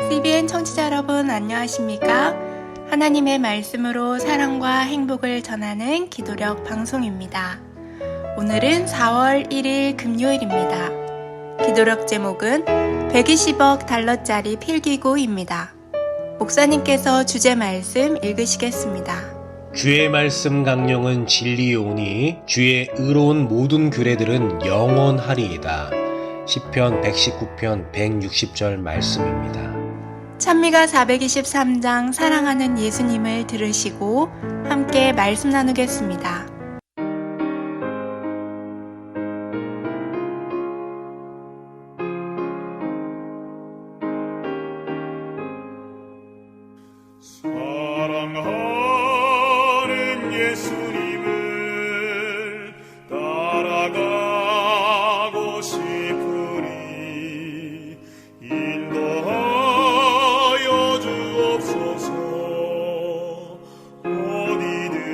CBN 청취자 여러분 안녕하십니까? 하나님의 말씀으로 사랑과 행복을 전하는 기도력 방송입니다. 오늘은 4월 1일 금요일입니다. 기도력 제목은 120억 달러짜리 필기구입니다. 목사님께서 주제 말씀 읽으시겠습니다. 주의 말씀 강령은 진리오니 주의 의로운 모든 규례들은 영원하리이다. 시편 119편 160절 말씀입니다. 찬미가 423장 사랑하는 예수님을 들으시고 함께 말씀 나누겠습니다. 사랑하는 예수님을 따라가고 싶으니 인도하여 주옵소서. 어디든지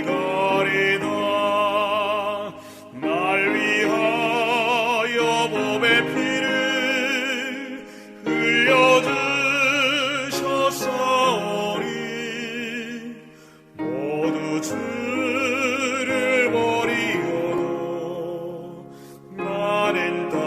가리다 날 위하여 몸의 피를 흘려주셨사오니 모두 주를 버리어도 나는 따르오리다.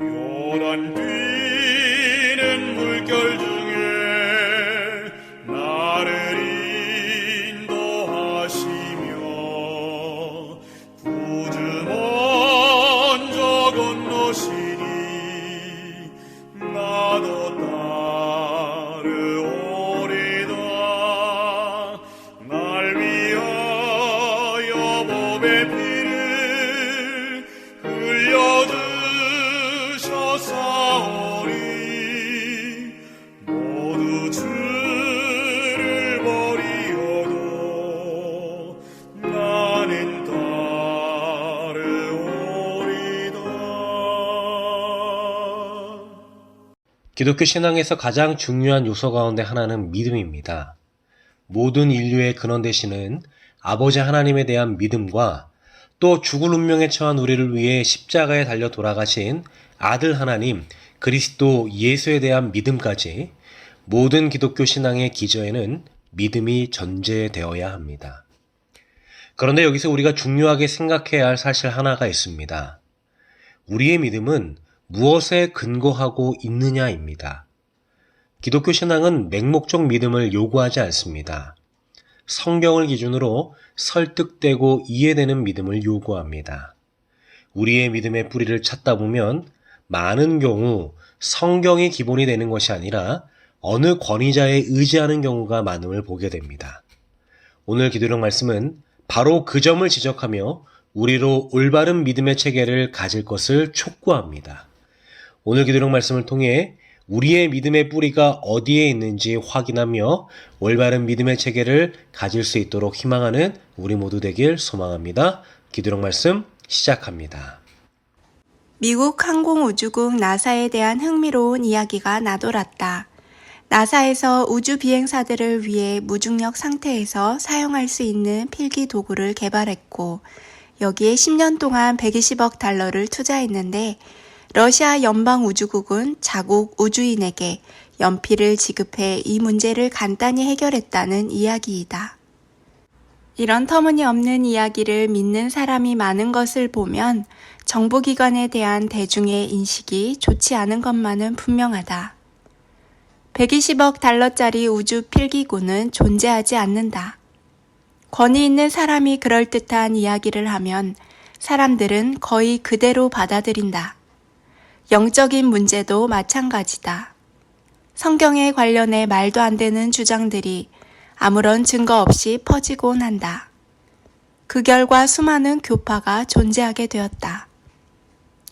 요단 뛰는 물결 중에 나를 인도하시며 구주 먼저 건너시니 나도 따르오리다. 날 위하여 몸의 피를 흘려주셨사오니 모두 주를 버리어도 나는 따르오리다. 기독교 신앙에서 가장 중요한 요소 가운데 하나는 믿음입니다. 모든 인류의 근원 되시는 아버지 하나님에 대한 믿음과 또 죽을 운명에 처한 우리를 위해 십자가에 달려 돌아가신 아들 하나님 그리스도 예수에 대한 믿음까지 모든 기독교 신앙의 기저에는 믿음이 전제되어야 합니다. 그런데 여기서 우리가 중요하게 생각해야 할 사실 하나가 있습니다. 우리의 믿음은 무엇에 근거하고 있느냐입니다. 기독교 신앙은 맹목적 믿음을 요구하지 않습니다. 성경을 기준으로 설득되고 이해되는 믿음을 요구합니다. 우리의 믿음의 뿌리를 찾다 보면 많은 경우 성경이 기본이 되는 것이 아니라 어느 권위자에 의지하는 경우가 많음을 보게 됩니다. 오늘 기도력 말씀은 바로 그 점을 지적하며 우리로 올바른 믿음의 체계를 가질 것을 촉구합니다. 오늘 기도력 말씀을 통해 우리의 믿음의 뿌리가 어디에 있는지 확인하며 올바른 믿음의 체계를 가질 수 있도록 희망하는 우리 모두 되길 소망합니다. 기도력 말씀 시작합니다. 미국 항공우주국 나사에 대한 흥미로운 이야기가 나돌았다. 나사에서 우주 비행사들을 위해 무중력 상태에서 사용할 수 있는 필기 도구를 개발했고 여기에 10년 동안 120억 달러를 투자했는데 러시아 연방우주국은 자국 우주인에게 연필을 지급해 이 문제를 간단히 해결했다는 이야기이다. 이런 터무니없는 이야기를 믿는 사람이 많은 것을 보면 정보기관에 대한 대중의 인식이 좋지 않은 것만은 분명하다. 120억 달러짜리 우주 필기구는 존재하지 않는다. 권위 있는 사람이 그럴듯한 이야기를 하면 사람들은 거의 그대로 받아들인다. 영적인 문제도 마찬가지다. 성경에 관련해 말도 안 되는 주장들이 아무런 증거 없이 퍼지곤 한다. 그 결과 수많은 교파가 존재하게 되었다.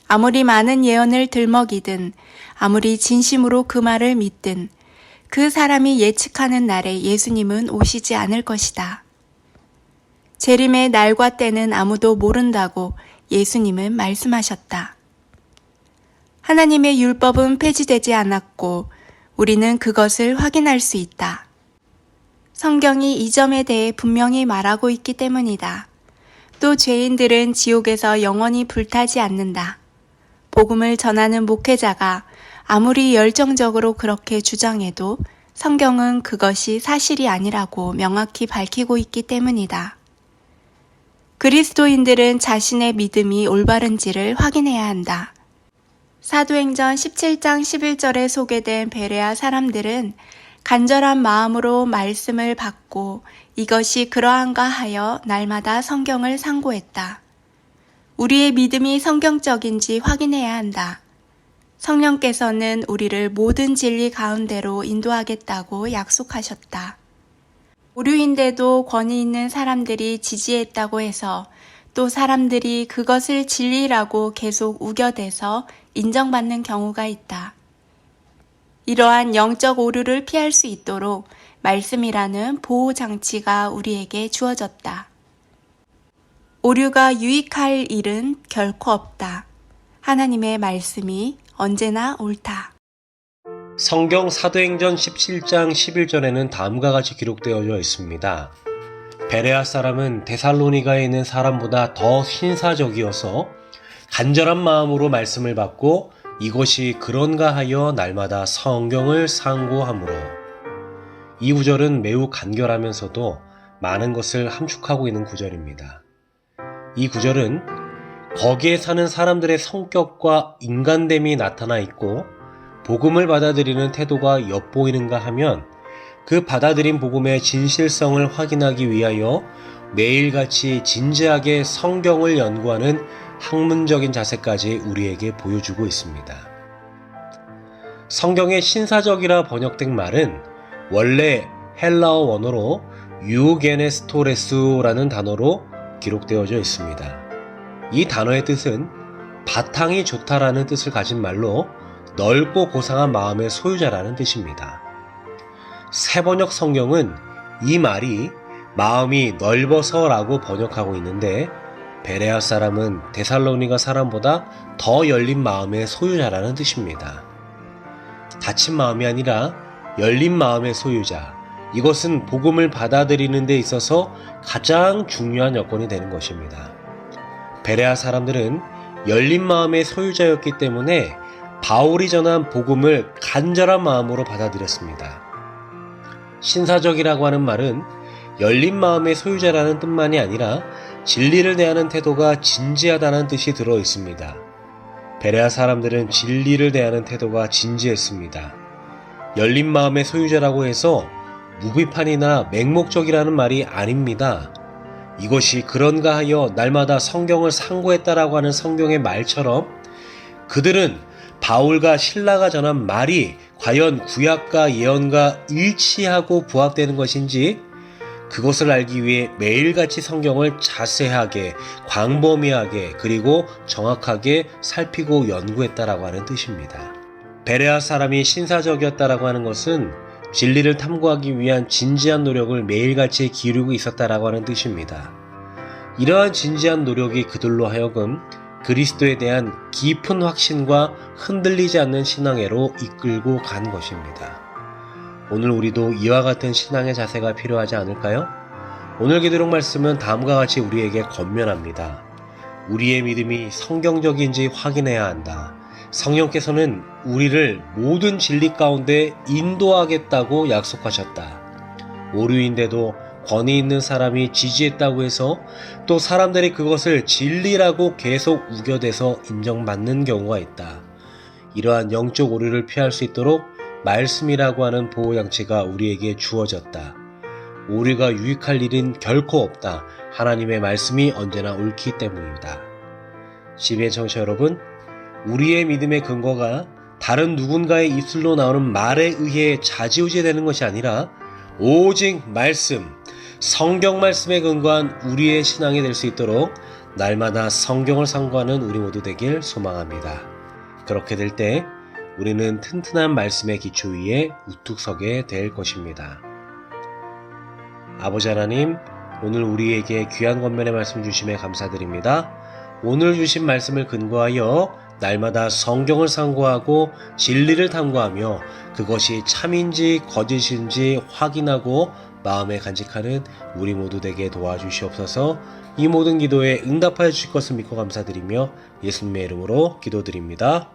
아무리 많은 예언을 들먹이든 아무리 진심으로 그 말을 믿든 그 사람이 예측하는 날에 예수님은 오시지 않을 것이다. 재림의 날과 때는 아무도 모른다고 예수님은 말씀하셨다. 하나님의 율법은 폐지되지 않았고 우리는 그것을 확인할 수 있다. 성경이 이 점에 대해 분명히 말하고 있기 때문이다. 또 죄인들은 지옥에서 영원히 불타지 않는다. 복음을 전하는 목회자가 아무리 열정적으로 그렇게 주장해도 성경은 그것이 사실이 아니라고 명확히 밝히고 있기 때문이다. 그리스도인들은 자신의 믿음이 올바른지를 확인해야 한다. 사도행전 17장 11절에 소개된 베레아 사람들은 간절한 마음으로 말씀을 받고 이것이 그러한가 하여 날마다 성경을 상고했다. 우리의 믿음이 성경적인지 확인해야 한다. 성령께서는 우리를 모든 진리 가운데로 인도하겠다고 약속하셨다. 오류인데도 권위 있는 사람들이 지지했다고 해서 또 사람들이 그것을 진리라고 계속 우겨대서 인정받는 경우가 있다. 이러한 영적 오류를 피할 수 있도록 말씀이라는 보호장치가 우리에게 주어졌다. 오류가 유익할 일은 결코 없다. 하나님의 말씀이 언제나 옳다. 성경 사도행전 17장 11절에는 다음과 같이 기록되어져 있습니다. 베레아 사람은 데살로니가에 있는 사람보다 더 신사적이어서 간절한 마음으로 말씀을 받고 이것이 그런가 하여 날마다 성경을 상고하므로. 이 구절은 매우 간결하면서도 많은 것을 함축하고 있는 구절입니다. 이 구절은 거기에 사는 사람들의 성격과 인간됨이 나타나 있고 복음을 받아들이는 태도가 엿보이는가 하면 그 받아들인 복음의 진실성을 확인하기 위하여 매일같이 진지하게 성경을 연구하는 학문적인 자세까지 우리에게 보여주고 있습니다. 성경의 신사적이라 번역된 말은 원래 헬라어 원어로 유게네스토레스라는 단어로 기록되어져 있습니다. 이 단어의 뜻은 바탕이 좋다라는 뜻을 가진 말로 넓고 고상한 마음의 소유자라는 뜻입니다. 새번역 성경은 이 말이 마음이 넓어서라고 번역하고 있는데 베레아 사람은 데살로니가 사람보다 더 열린 마음의 소유자라는 뜻입니다. 닫힌 마음이 아니라 열린 마음의 소유자, 이것은 복음을 받아들이는 데 있어서 가장 중요한 여건이 되는 것입니다. 베레아 사람들은 열린 마음의 소유자였기 때문에 바울이 전한 복음을 간절한 마음으로 받아들였습니다. 신사적이라고 하는 말은 열린 마음의 소유자라는 뜻만이 아니라 진리를 대하는 태도가 진지하다는 뜻이 들어 있습니다. 베레아 사람들은 진리를 대하는 태도가 진지했습니다. 열린 마음의 소유자라고 해서 무비판이나 맹목적이라는 말이 아닙니다. 이것이 그런가 하여 날마다 성경을 상고했다라고 하는 성경의 말처럼 그들은 바울과 실라가 전한 말이 과연 구약과 예언과 일치하고 부합되는 것인지 그것을 알기 위해 매일같이 성경을 자세하게, 광범위하게, 그리고 정확하게 살피고 연구했다라고 하는 뜻입니다. 베레아 사람이 신사적이었다라고 하는 것은 진리를 탐구하기 위한 진지한 노력을 매일같이 기울이고 있었다라고 하는 뜻입니다. 이러한 진지한 노력이 그들로 하여금 그리스도에 대한 깊은 확신과 흔들리지 않는 신앙애로 이끌고 간 것입니다. 오늘 우리도 이와 같은 신앙의 자세가 필요하지 않을까요? 오늘 기도록 말씀은 다음과 같이 우리에게 권면합니다. 우리의 믿음이 성경적인지 확인해야 한다. 성령께서는 우리를 모든 진리 가운데 인도하겠다고 약속하셨다. 오류인데도 권위 있는 사람이 지지했다고 해서 또 사람들이 그것을 진리라고 계속 우겨대서 인정받는 경우가 있다. 이러한 영적 오류를 피할 수 있도록 말씀이라고 하는 보호장치가 우리에게 주어졌다. 오류가 유익할 일은 결코 없다. 하나님의 말씀이 언제나 옳기 때문입니다. CBN 청취자 여러분, 우리의 믿음의 근거가 다른 누군가의 입술로 나오는 말에 의해 좌지우지 되는 것이 아니라 오직 말씀, 성경 말씀에 근거한 우리의 신앙이 될 수 있도록 날마다 성경을 상고하는 우리 모두 되길 소망합니다. 그렇게 될 때 우리는 튼튼한 말씀의 기초 위에 우뚝 서게 될 것입니다. 아버지 하나님, 오늘 우리에게 귀한 권면의 말씀 주심에 감사드립니다. 오늘 주신 말씀을 근거하여 날마다 성경을 상고하고 진리를 탐구하며 그것이 참인지 거짓인지 확인하고 마음에 간직하는 우리 모두 되게 도와주시옵소서. 이 모든 기도에 응답하여 주실 것을 믿고 감사드리며 예수님의 이름으로 기도드립니다.